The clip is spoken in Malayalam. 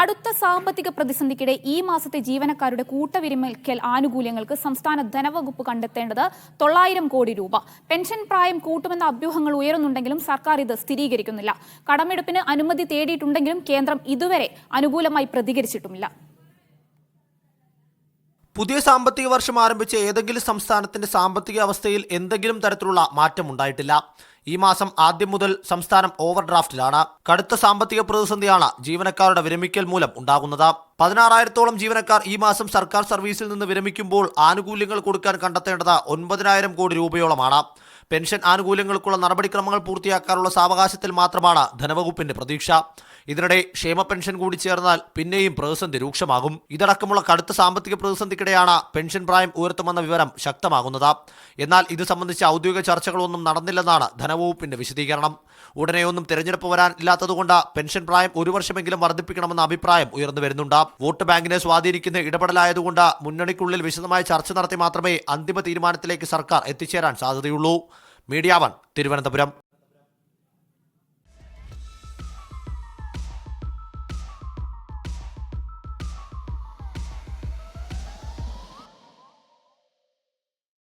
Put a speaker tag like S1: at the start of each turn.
S1: കടുത്ത സാമ്പത്തിക പ്രതിസന്ധിക്കിടെ ഈ മാസത്തെ ജീവനക്കാരുടെ കൂട്ടവിരമിക്കൽ ആനുകൂല്യങ്ങൾക്ക് സംസ്ഥാന ധനവകുപ്പ് കണ്ടെത്തേണ്ടത് 900 കോടി രൂപ. പെൻഷൻ പ്രായം കൂട്ടുമെന്ന അഭ്യൂഹങ്ങൾ ഉയരുന്നുണ്ടെങ്കിലും സർക്കാർ ഇത് സ്ഥിരീകരിക്കുന്നില്ല. കടമെടുപ്പിന് അനുമതി തേടിയിട്ടുണ്ടെങ്കിലും കേന്ദ്രം ഇതുവരെ അനുകൂലമായി പ്രതികരിച്ചിട്ടുമില്ല.
S2: പുതിയ സാമ്പത്തിക വർഷം ആരംഭിച്ച ഏതെങ്കിലും സംസ്ഥാനത്തിന്റെ സാമ്പത്തിക അവസ്ഥയിൽ എന്തെങ്കിലും തരത്തിലുള്ള മാറ്റം ഉണ്ടായിട്ടില്ല. ഈ മാസം ആദ്യം മുതൽ സംസ്ഥാനം ഓവർ ഡ്രാഫ്റ്റിലാണ്. കടുത്ത സാമ്പത്തിക പ്രതിസന്ധിയാണ് ജീവനക്കാരുടെ വിരമിക്കൽ മൂലം ഉണ്ടാകുന്നത്. 16,000-ഓളം ജീവനക്കാർ ഈ മാസം സർക്കാർ സർവീസിൽ നിന്ന് വിരമിക്കുമ്പോൾ ആനുകൂല്യങ്ങൾ കൊടുക്കാൻ കണ്ടെത്തേണ്ടത് 9,000 കോടി രൂപയോളമാണ്. പെൻഷൻ ആനുകൂല്യങ്ങൾക്കുള്ള നടപടിക്രമങ്ങൾ പൂർത്തിയാക്കാനുള്ള സാവകാശത്തിൽ മാത്രമാണ് ധനവകുപ്പിന്റെ പ്രതീക്ഷ. ഇതിനിടെ ക്ഷേമ പെൻഷൻ കൂടി ചേർന്നാൽ പിന്നെയും പ്രതിസന്ധി രൂക്ഷമാകും. ഇതടക്കമുള്ള കടുത്ത സാമ്പത്തിക പ്രതിസന്ധിക്കിടെയാണ് പെൻഷൻ പ്രായം ഉയർത്തുമെന്ന വിവരം ശക്തമാകുന്നത്. എന്നാൽ ഇത് സംബന്ധിച്ച ഔദ്യോഗിക ചർച്ചകളൊന്നും നടന്നില്ലെന്നാണ് ധനവകുപ്പിന്റെ വിശദീകരണം. ഉടനെയൊന്നും തിരഞ്ഞെടുപ്പ് വരാൻ ഇല്ലാത്തതുകൊണ്ട് പെൻഷൻ പ്രായം 1 വർഷമെങ്കിലും വർദ്ധിപ്പിക്കണമെന്ന അഭിപ്രായം ഉയർന്നു വരുന്നുണ്ട്. വോട്ട് ബാങ്കിനെ സ്വാധീനിക്കുന്ന ഇടപെടലായതുകൊണ്ട് മുന്നണിക്കുള്ളിൽ വിശദമായ ചർച്ച നടത്തി മാത്രമേ അന്തിമ തീരുമാനത്തിലേക്ക് സർക്കാർ എത്തിച്ചേരാൻ സാധ്യതയുള്ളൂ. മീഡിയ 1 തിരുവനന്തപുരം.